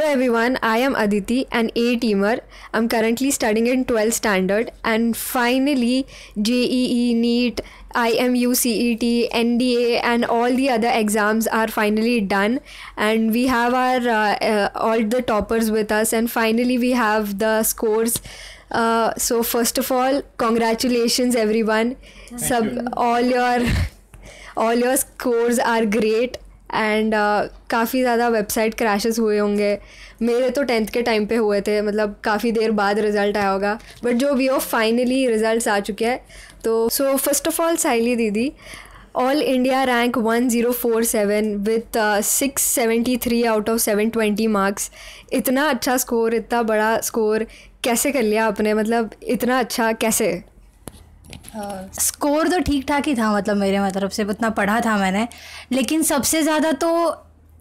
everyone, I am Aditi, an A-teamer. I'm currently studying in 12th standard, and finally JEE, NEET, IMU, CET, NDA and all the other exams are finally done, and we have our all the toppers with us, and finally we have the scores. So first of all, congratulations everyone. All your scores are great. And काफ़ी ज़्यादा website crashes हुए होंगे. मेरे तो 10th के time पे हुए थे, मतलब काफ़ी देर बाद रिज़ल्ट आया होगा, बट जो भी हो फाइनली रिज़ल्ट आ चुके हैं. तो सो फर्स्ट ऑफ ऑल साइली दीदी, all India rank 1047 with 673 out of 720 marks. इतना अच्छा स्कोर, इतना बड़ा स्कोर कैसे कर लिया आपने? मतलब इतना अच्छा कैसे? स्कोर तो ठीक ठाक ही था, मतलब मेरे तरफ से उतना पढ़ा था मैंने, लेकिन सबसे ज़्यादा तो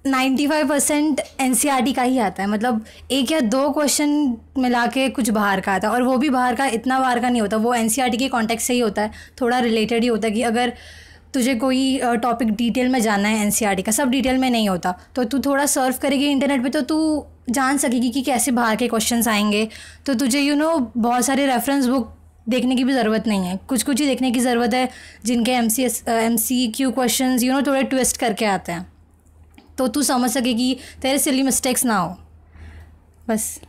95% NCERT का ही आता है. मतलब एक या दो क्वेश्चन मिला के कुछ बाहर का आता है, और वो भी बाहर का इतना बाहर का नहीं होता, वो NCERT के कॉन्टेक्स्ट से ही होता है, थोड़ा रिलेटेड ही होता है. कि अगर तुझे कोई टॉपिक डिटेल में जानना है NCERT का, सब डिटेल में नहीं होता, तो तू थोड़ा सर्फ करेगी इंटरनेट पे तो तू जान सकेगी कि कैसे बाहर के क्वेश्चंस आएंगे. तो तुझे बहुत सारे रेफरेंस बुक देखने की भी ज़रूरत नहीं है, कुछ कुछ ही देखने की ज़रूरत है जिनके MCQ क्वेश्चंस थोड़े ट्विस्ट करके आते हैं, तो तू समझ सके कि तेरे सिली मिस्टेक्स ना हो बस.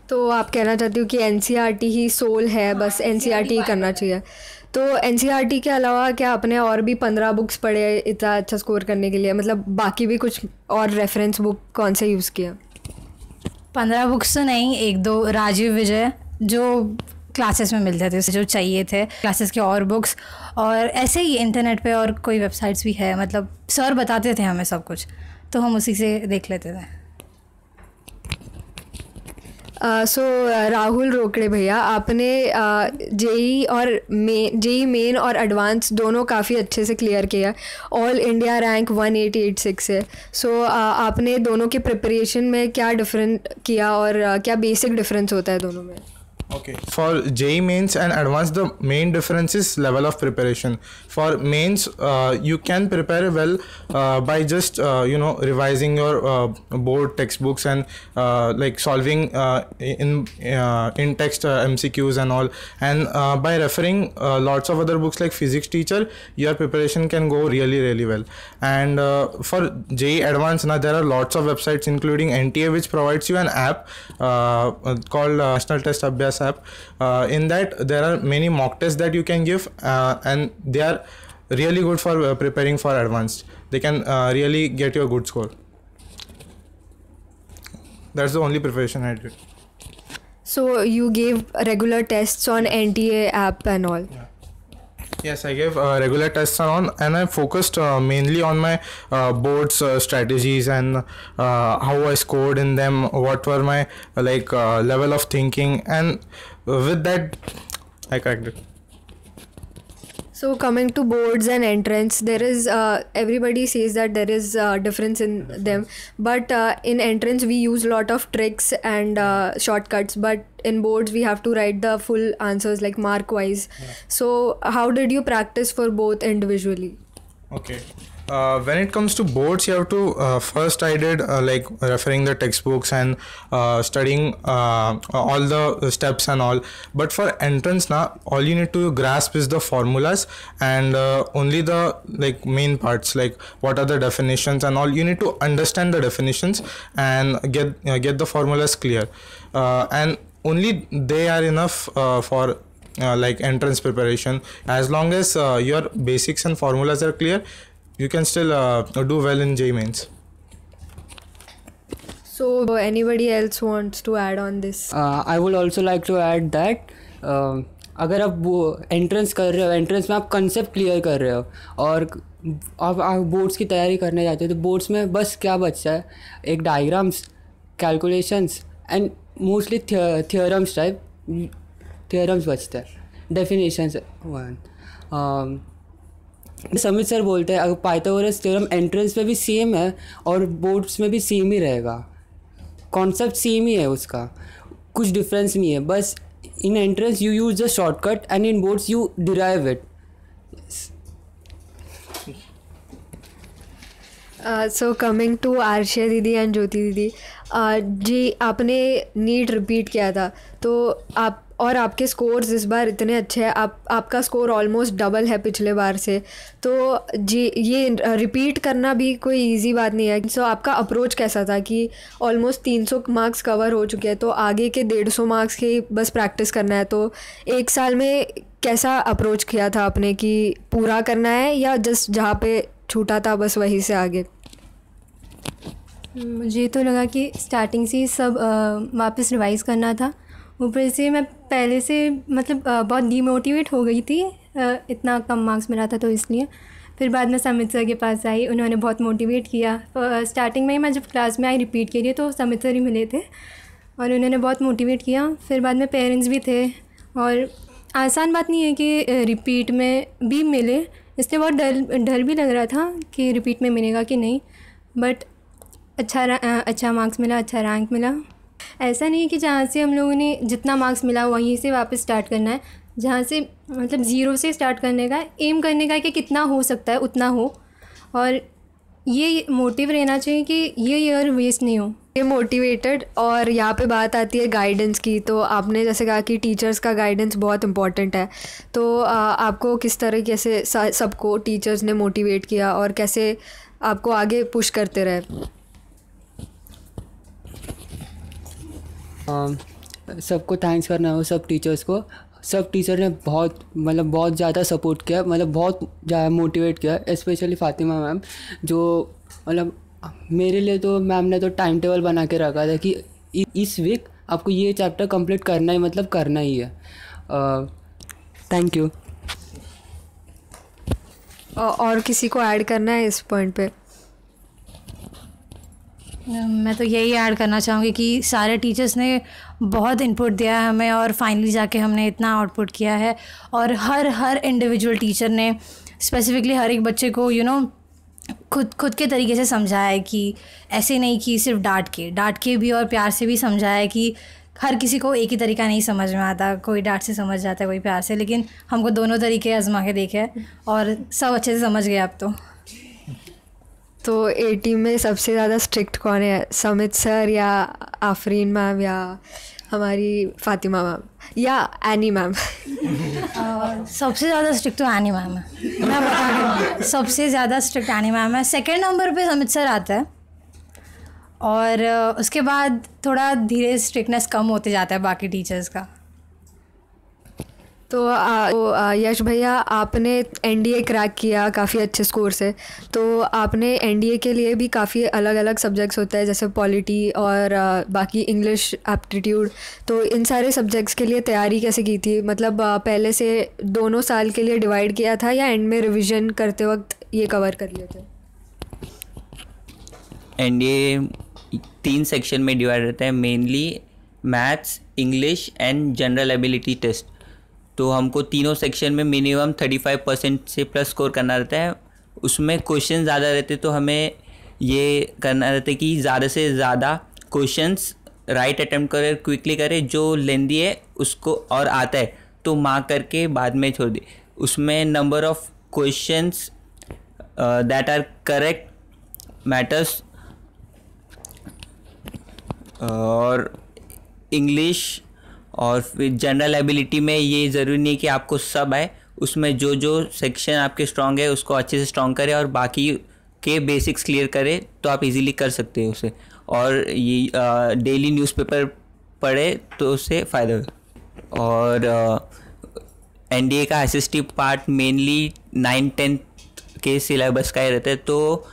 तो आप कहना चाहती हो कि NCERT ही सोल है, बस NCERT ही करना चाहिए. तो NCERT के अलावा क्या आपने और भी 15 बुक्स पढ़े इतना अच्छा स्कोर करने के लिए? मतलब बाकी भी कुछ और रेफरेंस बुक कौन से यूज़ किया? 15 बुक्स तो नहीं, एक दो राजीव विजय जो क्लासेस में मिलते थे, उसे जो चाहिए थे क्लासेस के, और बुक्स, और ऐसे ही इंटरनेट पे और कोई वेबसाइट्स भी है. मतलब सर बताते थे हमें सब कुछ, तो हम उसी से देख लेते थे. सो राहुल रोकड़े भैया, आपने जेई मेन और एडवांस दोनों काफ़ी अच्छे से क्लियर किया. ऑल इंडिया रैंक 1886 है. सो आपने दोनों के प्रिपरेशन में क्या डिफरेंट किया, और क्या बेसिक डिफरेंस होता है दोनों में? Okay. For JEE mains and advanced, the main difference is level of preparation. For mains, you can prepare well by just revising your board textbooks and like solving in text MCQs and all, and by referring lots of other books like Physics Teacher, your preparation can go really well. And for JEE advanced, now there are lots of websites including NTA which provides you an app called National Test Abhyas app. In that there are many mock tests that you can give, and they are really good for preparing for advanced. They can really get you a good score. That's the only preparation I did. So you gave regular tests on NTA app and all? Yeah. Yes, I gave regular tests on, and I focused mainly on my boards strategies and how I scored in them, what were my level of thinking, and with that I cracked it. So coming to boards and entrance, there is everybody says that there is difference in them, but in entrance we use a lot of tricks and shortcuts, but in boards we have to write the full answers like mark wise. Yeah. So how did you practice for both individually? Okay. When it comes to boards, you have to first I did like referring the textbooks and studying all the steps and all. But for entrance now, all you need to grasp is the formulas and only the like main parts, like what are the definitions and all. You need to understand the definitions and get the formulas clear, and only they are enough for like entrance preparation. As long as your basics and formulas are clear, you can still do well in JEE mains. So anybody else wants to add on this? I would also like to add that अगर आप वो entrance कर रहे हो, entrance में आप concept clear कर रहे हो और आप बोर्ड्स की तैयारी करने जाते हो, तो बोर्ड्स में बस क्या बचता है, एक diagrams, calculations and mostly theorems बचता है, डेफिनेशंस. समित सर बोलते हैं अगर पाइथागोरस थ्योरम एंट्रेंस में भी सेम है और बोर्ड्स में भी सेम ही रहेगा, कॉन्सेप्ट सेम ही है, उसका कुछ डिफरेंस नहीं है. बस in entrance you use the shortcut and in boards you derive it. So coming to Arshia didi and ज्योति दीदी, जी आपने नीट रिपीट किया था, तो आप और आपके स्कोर्स इस बार इतने अच्छे हैं, आपका स्कोर ऑलमोस्ट डबल है पिछले बार से, तो जी ये रिपीट करना भी कोई इजी बात नहीं है। सो आपका अप्रोच कैसा था कि ऑलमोस्ट 300 मार्क्स कवर हो चुके हैं, तो आगे के 150 मार्क्स की बस प्रैक्टिस करना है, तो एक साल में कैसा अप्रोच किया था आपने कि पूरा करना है या जस्ट जहाँ पे छूटा था बस वहीं से आगे? मुझे तो लगा कि स्टार्टिंग से ही सब वापस रिवाइज़ करना था। ऊपर से मैं पहले से मतलब बहुत डीमोटिवेट हो गई थी, इतना कम मार्क्स मिला था तो इसलिए। फिर बाद में समित सर के पास आई, उन्होंने बहुत मोटिवेट किया। स्टार्टिंग में ही मैं जब क्लास में आई रिपीट के लिए तो समित सर ही मिले थे और उन्होंने बहुत मोटिवेट किया। फिर बाद में पेरेंट्स भी थे, और आसान बात नहीं है कि रिपीट में भी मिले, इसलिए बहुत डर भी लग रहा था कि रिपीट में मिलेगा कि नहीं, बट अच्छा मार्क्स मिला, अच्छा रैंक मिला। ऐसा नहीं है कि जहाँ से हम लोगों ने जितना मार्क्स मिला वहीं से वापस स्टार्ट करना है, जहाँ से मतलब ज़ीरो से स्टार्ट करने का, एम करने का कि कितना हो सकता है उतना हो, और ये मोटिव रहना चाहिए कि ये ईयर वेस्ट नहीं हो। ये मोटिवेटेड। और यहाँ पे बात आती है गाइडेंस की, तो आपने जैसे कहा कि टीचर्स का गाइडेंस बहुत इम्पॉर्टेंट है, तो आपको किस तरीके से सबको टीचर्स ने मोटिवेट किया और कैसे आपको आगे पुश करते रहे? सबको थैंक्स करना हो, सब टीचर्स को। सब टीचर ने बहुत ज़्यादा सपोर्ट किया, मतलब बहुत ज़्यादा मोटिवेट किया, स्पेशली फातिमा मैम, जो मतलब मेरे लिए तो मैम ने तो टाइम टेबल बना के रखा था कि इस वीक आपको ये चैप्टर कंप्लीट करना ही, मतलब करना ही है। Thank you. और किसी को ऐड करना है इस पॉइंट पे? मैं तो यही ऐड करना चाहूँगी कि सारे टीचर्स ने बहुत इनपुट दिया है हमें, और फाइनली जाके हमने इतना आउटपुट किया है। और हर इंडिविजुअल टीचर ने स्पेसिफिकली हर एक बच्चे को खुद के तरीके से समझाया है कि ऐसे नहीं कि सिर्फ डांट के भी और प्यार से भी समझाया है कि हर किसी को एक ही तरीका नहीं समझ में आता, कोई डांट से समझ जाता है, कोई प्यार से, लेकिन हमको दोनों तरीके आजमा के देखे और सब अच्छे से समझ गए अब तो ए टीम में सबसे ज़्यादा स्ट्रिक्ट कौन है, समित सर या आफरीन मैम या हमारी फातिमा मैम या एनी मैम? सबसे ज़्यादा स्ट्रिक्ट तो एनी मैम है, मैं बता दूँ, सबसे ज़्यादा स्ट्रिक्ट एनी मैम है। सेकेंड नंबर पे समित सर आता है, और उसके बाद थोड़ा धीरे स्ट्रिक्टनेस कम होते जाता है बाकी टीचर्स का। तो यश भैया, आपने एनडीए क्रैक किया काफ़ी अच्छे स्कोर से, तो आपने एनडीए के लिए भी काफ़ी अलग अलग सब्जेक्ट्स होते हैं जैसे पॉलिटी और बाकी इंग्लिश एप्टीट्यूड, तो इन सारे सब्जेक्ट्स के लिए तैयारी कैसे की थी? मतलब पहले से दोनों साल के लिए डिवाइड किया था या एंड में रिवीजन करते वक्त ये कवर कर लिए थे? एनडीए 3 सेक्शन में डिवाइड रहता है, mainly maths, English and general ability test. तो हमको तीनों सेक्शन में मिनिमम 35% से प्लस स्कोर करना रहता है। उसमें क्वेश्चन ज़्यादा रहते, तो हमें ये करना रहता है कि ज़्यादा से ज़्यादा क्वेश्चंस राइट अटेम्प्ट करें, क्विकली करें, जो लेंदी है उसको और आता है तो मार्क करके बाद में छोड़ दे। उसमें number of questions that are correct matters. और इंग्लिश और फिर जनरल एबिलिटी में ये ज़रूरी नहीं कि आपको सब आए, उसमें जो सेक्शन आपके स्ट्रॉन्ग है उसको अच्छे से स्ट्रॉन्ग करें और बाकी के बेसिक्स क्लियर करें तो आप इजीली कर सकते हैं उसे। और ये डेली न्यूज़पेपर पढ़े तो उससे फ़ायदा हो। और एनडीए का एसएसटी पार्ट मेनली 9-10 के सिलेबस का ही रहता है, तो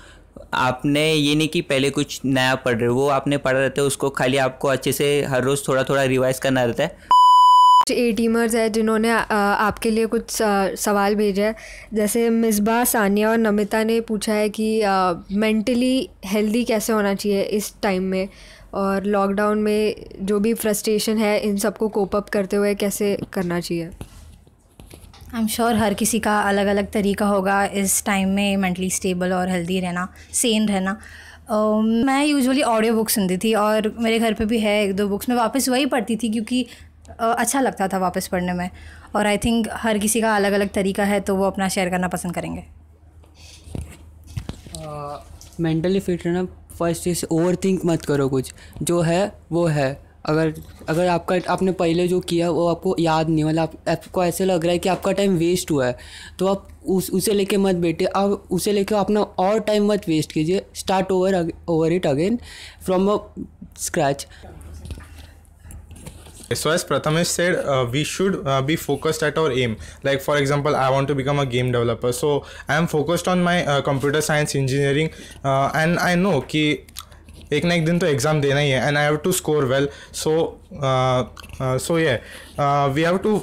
आपने ये नहीं कि पहले कुछ नया पढ़ रहे हो, वो आपने पढ़ा रहता है, उसको खाली आपको अच्छे से हर रोज़ थोड़ा थोड़ा रिवाइज करना रहता है। ए टीमर्स है जिन्होंने आपके लिए कुछ सवाल भेजा है, जैसे मिसबा, सानिया और नमिता ने पूछा है कि मेंटली हेल्दी कैसे होना चाहिए इस टाइम में, और लॉकडाउन में जो भी फ्रस्ट्रेशन है इन सबको कोप अप करते हुए कैसे करना चाहिए? आई एम श्योर हर किसी का अलग अलग तरीका होगा इस टाइम में मेंटली स्टेबल और हेल्दी रहना, सेन रहना। मैं यूजुअली ऑडियो बुक सुनती थी, और मेरे घर पे भी है 1-2 बुक्स, मैं वापस वही पढ़ती थी क्योंकि अच्छा लगता था वापस पढ़ने में। और आई थिंक हर किसी का अलग अलग तरीका है, तो वो अपना शेयर करना पसंद करेंगे। मेंटली फिट रहना फर्स्ट चीज़, ओवर थिंक मत करो, कुछ जो है वो है। अगर आपने पहले जो किया वो आपको याद नहीं, मतलब आपको ऐसे लग रहा है कि आपका टाइम वेस्ट हुआ है, तो आप उसे लेके मत बैठिए, आप उसे लेके अपना और टाइम मत वेस्ट कीजिए। Start over it again from a scratch. So as Prathamesh said, we should be focused at our aim. Like for example, I want to become a game developer, so I am focused on my computer science engineering, and I know कि एक ना एक दिन तो exam देना ही है, and I have to score well. So we have to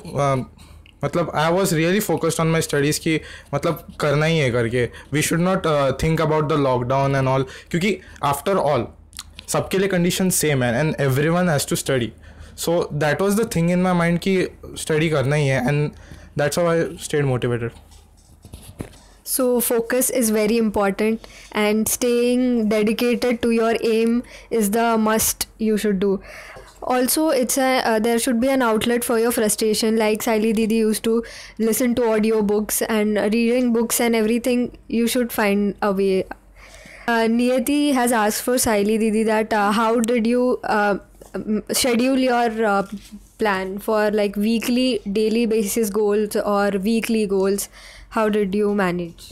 मतलब I was really focused on my studies कि मतलब करना ही है करके. We should not think about the lockdown and all, क्योंकि after all सबके लिए condition same है and everyone has to study. So that was the thing in my mind कि study करना ही है, and that's how I stayed motivated. So focus is very important, and staying dedicated to your aim is the must you should do. Also, there should be an outlet for your frustration. Like Saili Didi used to listen to audiobooks and reading books and everything. You should find a way. Niyati has asked for Saili Didi that how did you schedule your plan for like weekly, daily basis goals or weekly goals? How did you manage?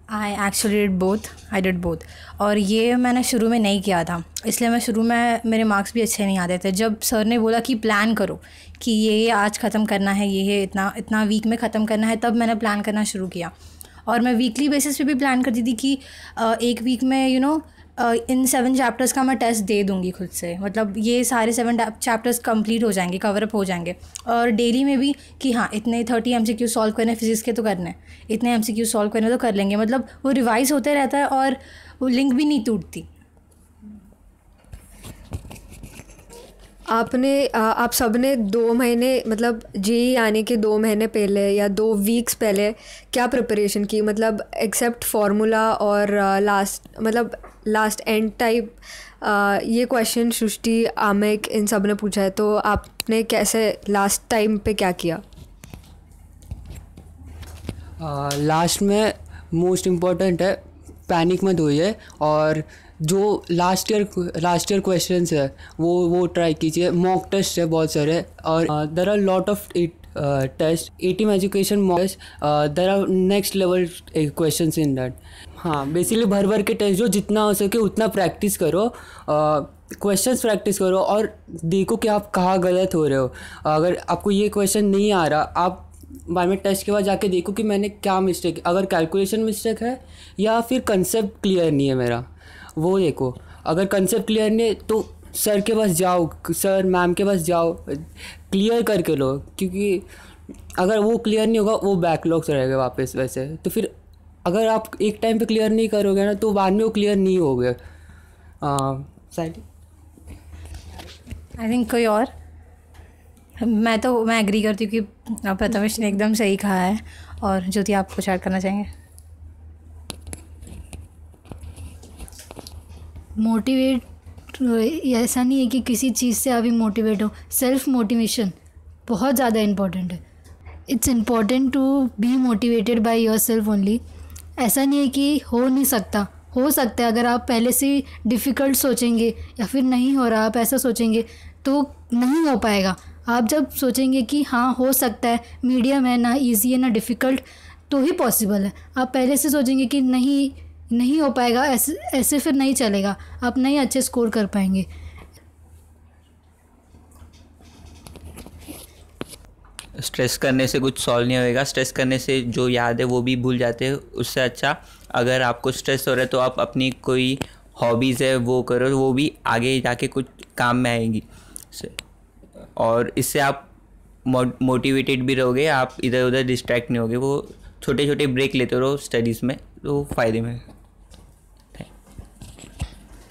I did both. और ये मैंने शुरू में नहीं किया था, इसलिए मैं शुरू में मेरे मार्क्स भी अच्छे नहीं आते थे। जब सर ने बोला कि प्लान करो कि ये आज ख़त्म करना है, ये इतना वीक में ख़त्म करना है, तब मैंने प्लान करना शुरू किया। और मैं वीकली बेसिस पे भी प्लान करती थी कि एक वीक में इन 7 चैप्टर्स का मैं टेस्ट दे दूँगी खुद से, मतलब ये सारे 7 चैप्टर्स कंप्लीट हो जाएंगे, कवर अप हो जाएंगे। और डेली में भी कि हाँ इतने 30 MCQ सॉल्व करने, फिजिक्स के तो करने, इतने MCQ सॉल्व करने तो कर लेंगे, मतलब वो रिवाइज़ होते रहता है और वो लिंक भी नहीं टूटती। आप सब ने 2 महीने मतलब जेई आने के 2 महीने पहले या 2 वीक्स पहले क्या प्रिपरेशन की, मतलब एक्सेप्ट फार्मूला और लास्ट एंड टाइप? ये क्वेश्चन सृष्टि, आमिक इन सब ने पूछा है, तो आपने कैसे लास्ट टाइम पे क्या किया? लास्ट में मोस्ट इम्पॉर्टेंट है पैनिक मत होइए, और जो लास्ट ईयर क्वेश्चंस है वो ट्राई कीजिए। मॉक टेस्ट है बहुत सारे, और there are lot of test, ATM education mock test, there are next level questions in that. हाँ, बेसिकली भर के टेस्ट, जो जितना हो सके उतना प्रैक्टिस करो, क्वेश्चंस प्रैक्टिस करो, और देखो कि आप कहाँ गलत हो रहे हो। अगर आपको ये क्वेश्चन नहीं आ रहा, आप बाद में टेस्ट के बाद जाके देखो कि मैंने क्या मिस्टेक, अगर कैलकुलेशन मिस्टेक है या फिर कंसेप्ट क्लियर नहीं है मेरा, वो देखो। अगर कंसेप्ट क्लियर नहीं है तो सर के पास जाओ, सर मैम के पास जाओ, क्लियर करके लो, क्योंकि अगर वो क्लियर नहीं होगा वो बैकलॉग्स रहेगा वापस वैसे। तो फिर अगर आप एक टाइम पे क्लियर नहीं करोगे ना तो बाद में वो क्लियर नहीं होगे। साइड आई थिंक कोई और? मैं एग्री करती हूँ कि प्रथमेश ने एकदम सही कहा है। और ज्योति, आप कुछ ऐड करना चाहेंगे? मोटिवेट ऐसा नहीं है कि किसी चीज़ से अभी मोटिवेट हो, सेल्फ मोटिवेशन बहुत ज़्यादा इम्पॉर्टेंट है। It's important to be motivated by yourself only. ऐसा नहीं है कि हो नहीं सकता, हो सकता है। अगर आप पहले से डिफ़िकल्ट सोचेंगे या फिर नहीं हो रहा, आप ऐसा सोचेंगे तो नहीं हो पाएगा। आप जब सोचेंगे कि हाँ हो सकता है, मीडियम है, ना इजी है ना डिफ़िकल्ट, तो ही पॉसिबल है। आप पहले से सोचेंगे कि नहीं हो पाएगा, ऐसे फिर नहीं चलेगा, आप नहीं अच्छे स्कोर कर पाएंगे। स्ट्रेस करने से कुछ सॉल्व नहीं होएगा। स्ट्रेस करने से जो याद है वो भी भूल जाते हैं। उससे अच्छा अगर आपको स्ट्रेस हो रहा है तो आप अपनी कोई हॉबीज़ है वो करो, वो भी आगे जाके कुछ काम में आएंगी। और इससे आप मोटिवेटेड भी रहोगे, आप इधर उधर डिस्ट्रैक्ट नहीं होगे। वो छोटे छोटे ब्रेक लेते रहो स्टडीज़ में, तो फ़ायदे में।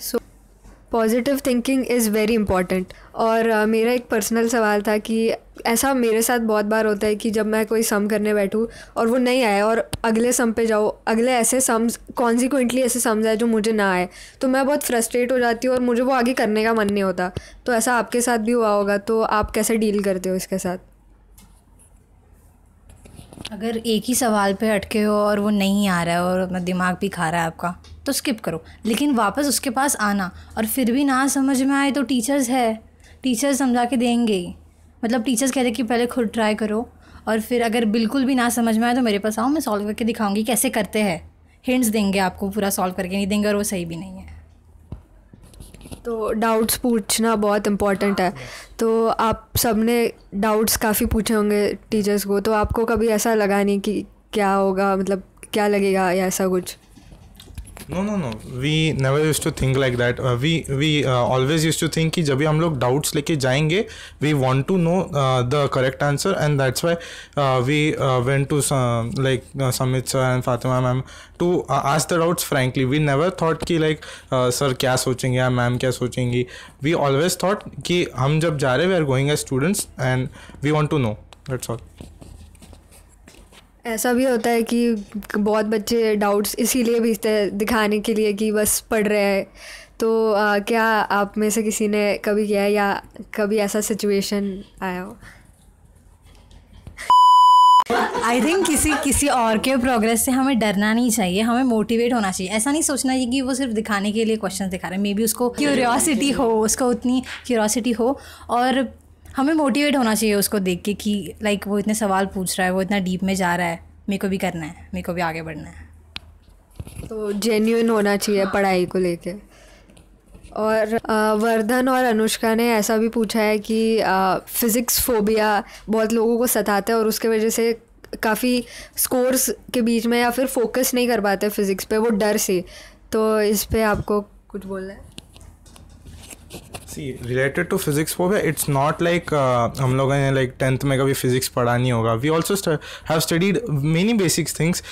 So positive thinking is very important. और मेरा एक पर्सनल सवाल था कि ऐसा मेरे साथ बहुत बार होता है कि जब मैं कोई सम करने बैठूँ और वो नहीं आए और अगले सम पे जाओ, अगले ऐसे सम्स कॉन्सिक्वेंटली ऐसे सम्स आए जो मुझे ना आए, तो मैं बहुत फ्रस्ट्रेट हो जाती हूँ और मुझे वो आगे करने का मन नहीं होता। तो ऐसा आपके साथ भी हुआ होगा, तो आप कैसे डील करते हो इसके साथ? अगर एक ही सवाल पे अटके हो और वो नहीं आ रहा है और अपना दिमाग भी खा रहा है आपका, तो स्किप करो, लेकिन वापस उसके पास आना। और फिर भी ना समझ में आए तो टीचर्स है, टीचर्स समझा के देंगे ही। मतलब टीचर्स कहते हैं कि पहले खुद ट्राई करो, और फिर अगर बिल्कुल भी ना समझ में आए तो मेरे पास आओ, मैं सॉल्व करके दिखाऊंगी कैसे करते हैं। हिंट्स देंगे आपको, पूरा सॉल्व करके नहीं देंगे, और वो सही भी नहीं है। तो डाउट्स पूछना बहुत इम्पोर्टेंट है। तो आप सबने डाउट्स काफ़ी पूछे होंगे टीचर्स को, तो आपको कभी ऐसा लगा नहीं कि क्या होगा, मतलब क्या लगेगा या ऐसा कुछ? No. We never used to think like that. We always used to think कि जब भी हम लोग doubts लेके जाएंगे, we want to know the correct answer, and that's why we went to Samit sir and Fatima ma'am to ask the doubts frankly. We never thought कि sir क्या सोचेंगे या मैम क्या सोचेंगी. We always thought कि हम जब जा रहे we are going as students and we want to know. That's all. ऐसा भी होता है कि बहुत बच्चे डाउट्स इसीलिए भेजते हैं दिखाने के लिए कि बस पढ़ रहे हैं। तो क्या आप में से किसी ने कभी किया है या कभी ऐसा सिचुएशन आया हो? आई थिंक किसी और के प्रोग्रेस से हमें डरना नहीं चाहिए, हमें मोटिवेट होना चाहिए। ऐसा नहीं सोचना चाहिए कि वो सिर्फ दिखाने के लिए क्वेश्चन दिखा रहे हैं। मे बी उसको क्यूरियोसिटी हो, उसको उतनी क्यूरियोसिटी हो, और हमें मोटिवेट होना चाहिए उसको देख के कि वो इतने सवाल पूछ रहा है, वो इतना डीप में जा रहा है, मेरे को भी करना है, मेरे को भी आगे बढ़ना है। तो जेन्युइन होना चाहिए पढ़ाई को लेके। और वर्धन और अनुष्का ने ऐसा भी पूछा है कि फ़िज़िक्स फोबिया बहुत लोगों को सताता है और उसके वजह से काफ़ी स्कोर्स के बीच में या फिर फोकस नहीं कर पाते फ़िज़िक्स पे, वो डर से। तो इस पे आपको कुछ बोलना है? See, related to physics phobia, it's not like हम लोगों ने 10th में कभी physics पढ़ा नहीं होगा. We also have studied many basic things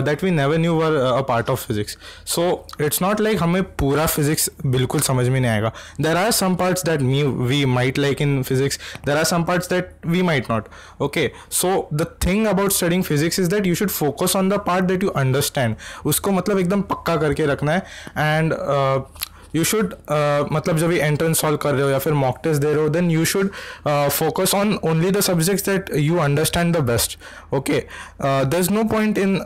that we never knew were a part of physics. So it's not like हमें पूरा physics बिल्कुल समझ में नहीं आएगा. There are some parts that we might like in physics. There are some parts that we might not. Okay, so the thing about studying physics is that you should focus on the part that you understand. उसको मतलब एकदम पक्का करके रखना है. And you should मतलब जब भी एंट्रेंस सॉल्व कर रहे हो या फिर मॉक टेस्ट दे रहे हो, then you should focus on only the subjects that you understand the best. Okay, there is no point in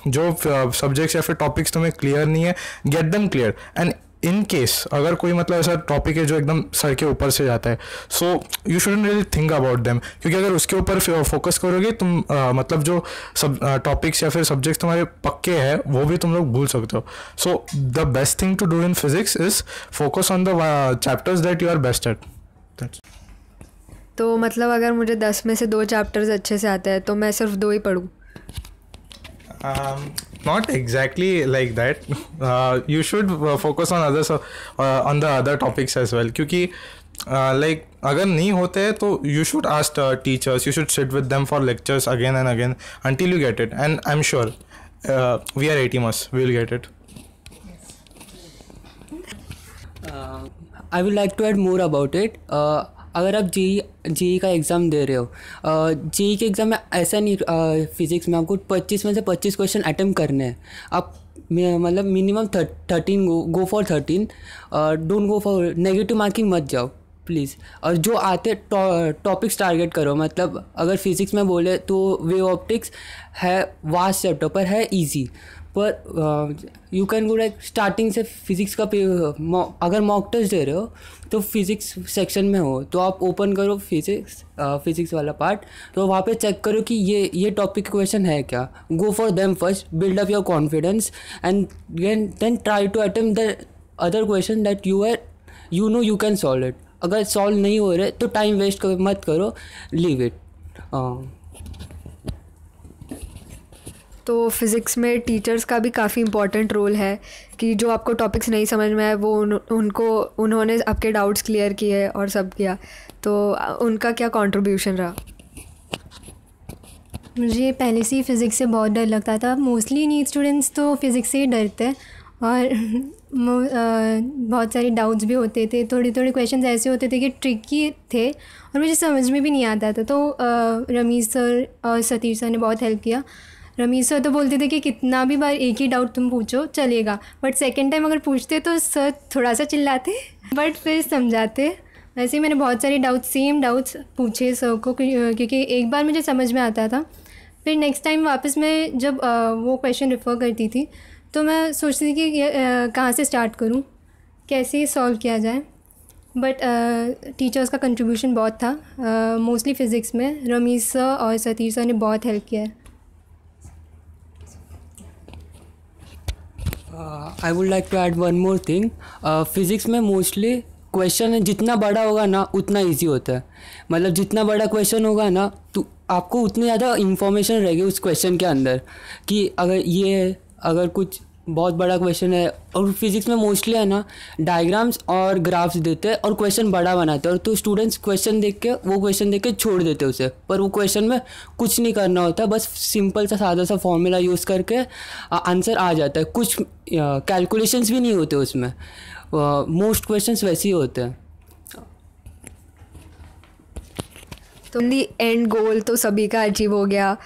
जो सब्जेक्ट्स या फिर टॉपिक्स तुम्हें क्लियर नहीं है, get them clear. And in case अगर कोई मतलब ऐसा टॉपिक है जो एकदम सर के ऊपर से जाता है, so you shouldn't really think about them, क्योंकि अगर उसके ऊपर फोकस करोगे तुम मतलब जो सब टॉपिक्स या फिर सब्जेक्ट्स तुम्हारे पक्के हैं वो भी तुम लोग भूल सकते हो. So the best thing to do in physics is focus on the chapters that you are best at. तो मतलब अगर मुझे 10 में से 2 चैप्टर्स अच्छे से आते हैं तो मैं सिर्फ 2 ही पढ़ूँ? Not exactly like that. You should focus on others, on the other topics as well. क्योंकि अगर नहीं होते हैं तो you should ask teachers. You should sit with them for lectures again and again until you get it. And I'm sure we are 80 we will get it. I would like to add more about it. अगर आप जी का exam दे रहे हो, जी के exam में ऐसा नहीं, physics में आपको 25 में से 25 क्वेश्चन अटेम्प्ट करने हैं. आप मतलब minimum 13 go for 13. Don't go for negative marking, मत जाओ प्लीज़. और जो आते टॉपिक्स टारगेट करो. मतलब अगर फिज़िक्स में बोले तो वेव ऑप्टिक्स है वास्ट चैप्टर पर है ईजी, पर यू कैन गो स्टार्टिंग से फिज़िक्स का अगर मॉक टेस्ट दे रहे हो तो फिज़िक्स सेक्शन में हो तो आप ओपन करो फिज़िक्स वाला पार्ट, तो वहाँ पे चेक करो कि ये टॉपिक क्वेश्चन है क्या. Go for them first, build up your confidence and then try to attempt the other question that you know you can solve it. अगर सॉल्व नहीं हो रहे तो टाइम वेस्ट मत करो, लीव इट. तो फिज़िक्स में टीचर्स का भी काफ़ी इम्पॉर्टेंट रोल है कि जो आपको टॉपिक्स नहीं समझ में आए वो उन्होंने आपके डाउट्स क्लियर किए और सब किया. तो उनका क्या कंट्रीब्यूशन रहा? मुझे पहले से ही फ़िज़िक्स से बहुत डर लगता था. मोस्टली नीट स्टूडेंट्स तो फिज़िक्स से ही डरते हैं और बहुत सारे डाउट्स भी होते थे. थोड़े क्वेश्चंस ऐसे होते थे कि ट्रिकी थे और मुझे समझ में भी नहीं आता था. तो रमीज़ सर और सतीश सर ने बहुत हेल्प किया. रमीज़ सर तो बोलते थे कि कितना भी बार एक ही डाउट तुम पूछो चलेगा, बट सेकंड टाइम अगर पूछते तो सर थोड़ा सा चिल्लाते बट फिर समझाते. वैसे ही मैंने बहुत सारे सेम डाउट्स पूछे सर को, क्योंकि एक बार मुझे समझ में आता था, फिर नेक्स्ट टाइम वापस मैं जब वो क्वेश्चन रेफ़र करती थी तो मैं सोचती थी कि कहाँ से स्टार्ट करूँ, कैसे सॉल्व किया जाए, बट टीचर्स का कंट्रीब्यूशन बहुत था। मोस्टली फ़िज़िक्स में रमीज़ सर और सतीश सर ने बहुत हेल्प किया है। I would like to add one more thing. Physics में मोस्टली क्वेश्चन जितना बड़ा होगा ना उतना इजी होता है। मतलब जितना बड़ा क्वेश्चन होगा ना तो आपको उतनी ज़्यादा इंफॉर्मेशन रहेगी उस क्वेश्चन के अंदर कि अगर कुछ बहुत बड़ा क्वेश्चन है। और फिज़िक्स में मोस्टली है ना डायग्राम्स और ग्राफ्स देते हैं और क्वेश्चन बड़ा बनाते हैं, और तो स्टूडेंट्स क्वेश्चन देख के छोड़ देते हैं उसे। पर वो क्वेश्चन में कुछ नहीं करना होता, बस सिंपल सा सादा सा फॉर्मूला यूज़ करके आंसर आ जाता है। कुछ कैलकुलेशंस भी नहीं होते उसमें। मोस्ट क्वेश्चंस वैसे ही होते हैं। तो दी एंड गोल तो सभी का अचीव हो गया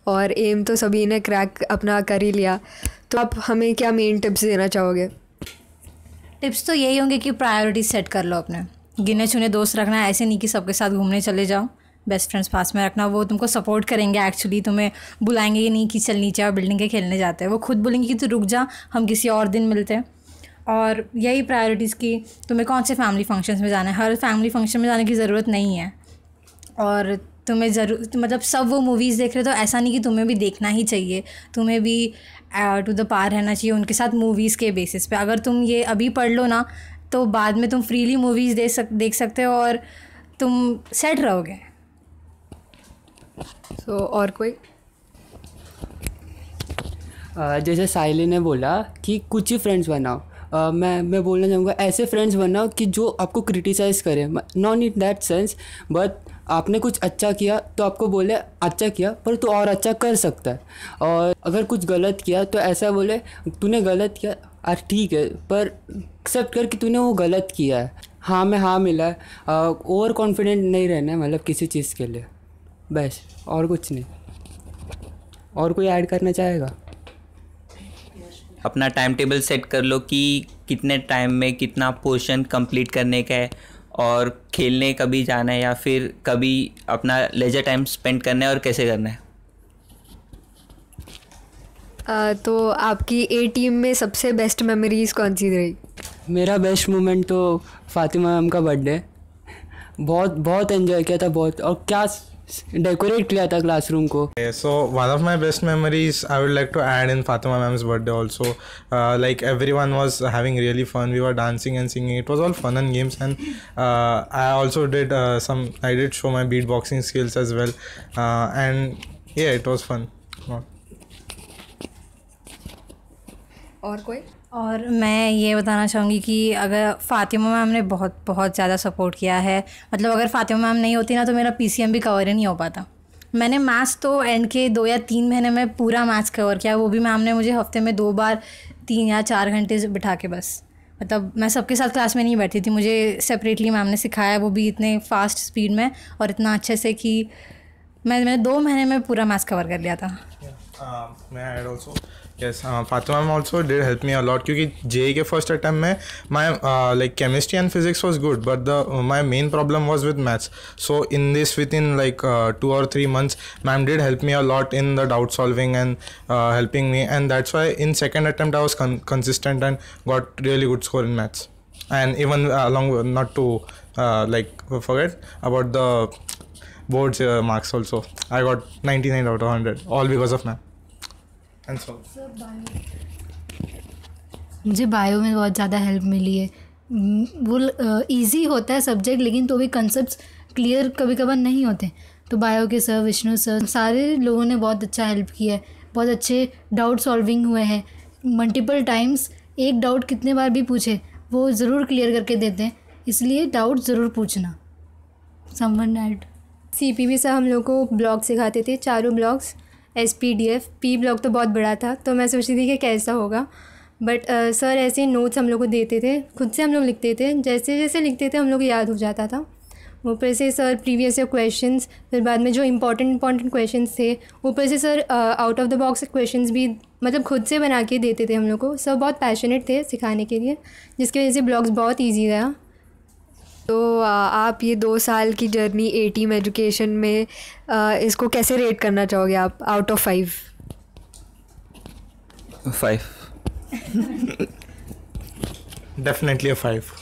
और एम तो सभी ने क्रैक अपना कर ही लिया। तो आप हमें क्या मेन टिप्स देना चाहोगे? टिप्स तो यही होंगे कि प्रायोरिटीज सेट कर लो अपने, गिने चुने दोस्त रखना है। ऐसे नहीं कि सबके साथ घूमने चले जाओ, बेस्ट फ्रेंड्स पास में रखना। वो तुमको सपोर्ट करेंगे, एक्चुअली तुम्हें बुलाएंगे ही नहीं कि चल नीचे आओ बिल्डिंग के खेलने जाते हैं। वो खुद बोलेंगे कि तू रुक जा, हम किसी और दिन मिलते हैं। और यही प्रायोरिटीज़ की तुम्हें कौन से फैमिली फंक्शंस में जाना है। हर फैमिली फंक्शन में जाने की ज़रूरत नहीं है, और तुम्हें मतलब सब वो मूवीज़ देख रहे तो ऐसा नहीं कि तुम्हें भी देखना ही चाहिए। तुम्हें भी टू द पार रहना चाहिए उनके साथ मूवीज़ के बेसिस पे। अगर तुम ये अभी पढ़ लो ना तो बाद में तुम फ्रीली मूवीज़ देख सकते हो और तुम सेट रहोगे। तो और कोई? जैसे साइली ने बोला कि कुछ ही फ्रेंड्स बनाओ। मैं बोलना चाहूँगा ऐसे फ्रेंड्स बनाओ कि जो आपको क्रिटिसाइज़ करें, not in that sense, but आपने कुछ अच्छा किया तो आपको बोले अच्छा किया पर तू और अच्छा कर सकता है। और अगर कुछ गलत किया तो ऐसा बोले तूने गलत किया, अरे ठीक है पर एक्सेप्ट कर कि तूने वो गलत किया है। हाँ में हाँ मिला है। ओवर कॉन्फिडेंट नहीं रहना है मतलब किसी चीज़ के लिए, बस और कुछ नहीं। और कोई ऐड करना चाहेगा? अपना टाइम टेबल सेट कर लो कि कितने टाइम में कितना पोर्शन कंप्लीट करने का है, और खेलने कभी जाना है या फिर कभी अपना लेजर टाइम स्पेंड करना है और कैसे करना है। तो आपकी ए टीम में सबसे बेस्ट मेमोरीज कौन सी रही? मेरा बेस्ट मोमेंट तो फातिमा मैम का बर्थडे, बहुत एंजॉय किया था बहुत, और क्या डेकोरेट किया था क्लासरूम को। So one of my best memories I would like to add in Fatima ma'am's birthday also. Like everyone was having really fun. We were dancing and singing. It was all fun and games, and I also did I did show my beatboxing skills as well, and yeah, it was fun. और कोई? और मैं ये बताना चाहूँगी कि अगर Fatima ma'am ने बहुत ज़्यादा सपोर्ट किया है। मतलब अगर फ़ातिमा मैम नहीं होती ना तो मेरा पीसीएम भी कवर ही नहीं हो पाता। मैंने मैथ्स तो एंड के 2 या 3 महीने में पूरा मैथ्स कवर किया, वो भी मैम ने मुझे हफ्ते में 2 बार 3 या 4 घंटे बिठा के बस। मतलब मैं सबके साथ क्लास में नहीं बैठती थी, मुझे सेपरेटली मैम ने सिखाया, वो भी इतने फास्ट स्पीड में और इतना अच्छे से कि मैंने 2 महीने में पूरा मैथ्स कवर कर लिया था। May I add also? Yes, Fatima ma'am also did help me a lot क्योंकि JEE के first attempt में my like chemistry and physics was good, but my main problem was with maths. So in this within like 2 or 3 months, ma'am did help me a lot in the doubt solving and helping me, and that's why in second attempt I was consistent and got really good score in maths. And even along with, not to like forget about the boards marks also, I got 99 out of 100, all because of math. And so मुझे bio में बहुत ज़्यादा help मिली है। वो easy होता है subject, लेकिन तो भी कंसेप्ट्स क्लियर कभी कभार नहीं होते। तो बायो के सर, विष्णु सर, सारे लोगों ने बहुत अच्छा हेल्प किया है। बहुत अच्छे डाउट सॉल्विंग हुए हैं मल्टीपल टाइम्स। एक डाउट कितने बार भी पूछे वो ज़रूर क्लियर करके देते हैं, इसलिए डाउट ज़रूर पूछना। Someone add? CPB सर हम लोग को ब्लॉग सिखाते थे, चारों ब्लॉग्स, SPDF। P ब्लॉग तो बहुत बड़ा था तो मैं सोचती थी कि कैसा होगा, बट सर ऐसे नोट्स हम लोग को देते थे, खुद से हम लोग लिखते थे, जैसे जैसे लिखते थे हम लोग को याद हो जाता था। ऊपर से सर प्रीवियस ईयर क्वेश्चंस, फिर बाद में जो इंपॉर्टेंट क्वेश्चंस थे, ऊपर से sir out of the box questions भी मतलब खुद से बना के देते थे हम लोग को। सर बहुत पैशनेट थे सिखाने के लिए, जिसकी वजह से ब्लॉग्स बहुत ईजी रहा। तो आप ये 2 साल की जर्नी ए टीम एजुकेशन में इसको कैसे रेट करना चाहोगे आप out of 5? 5। Definitely a 5.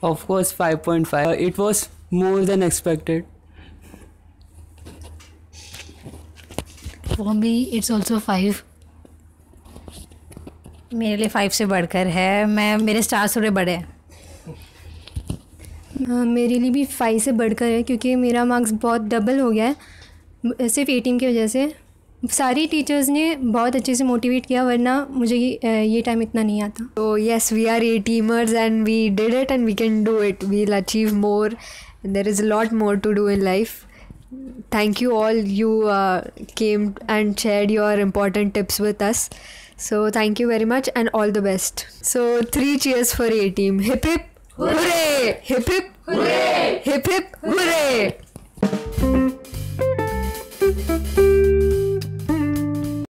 Of course 5.5. It was more than expected. For me, it's also 5. मेरे लिए 5 से बढ़कर है, मेरे स्टार्स थोड़े बड़े हैं। मेरे लिए भी 5 से बढ़कर है, क्योंकि मेरा मार्क्स बहुत डबल हो गया है सिर्फ 18 की वजह से। सारी टीचर्स ने बहुत अच्छे से मोटिवेट किया, वरना मुझे ये टाइम इतना नहीं आता। तो yes, we are a teamers and we did it and we can do it, we will achieve more, there is a lot more to do in life. Thank you all, you came and shared your important tips with us. So thank you very much and all the best. So 3 cheers for A team. Hip hip hooray! Hip hip hooray! Hip hip hooray!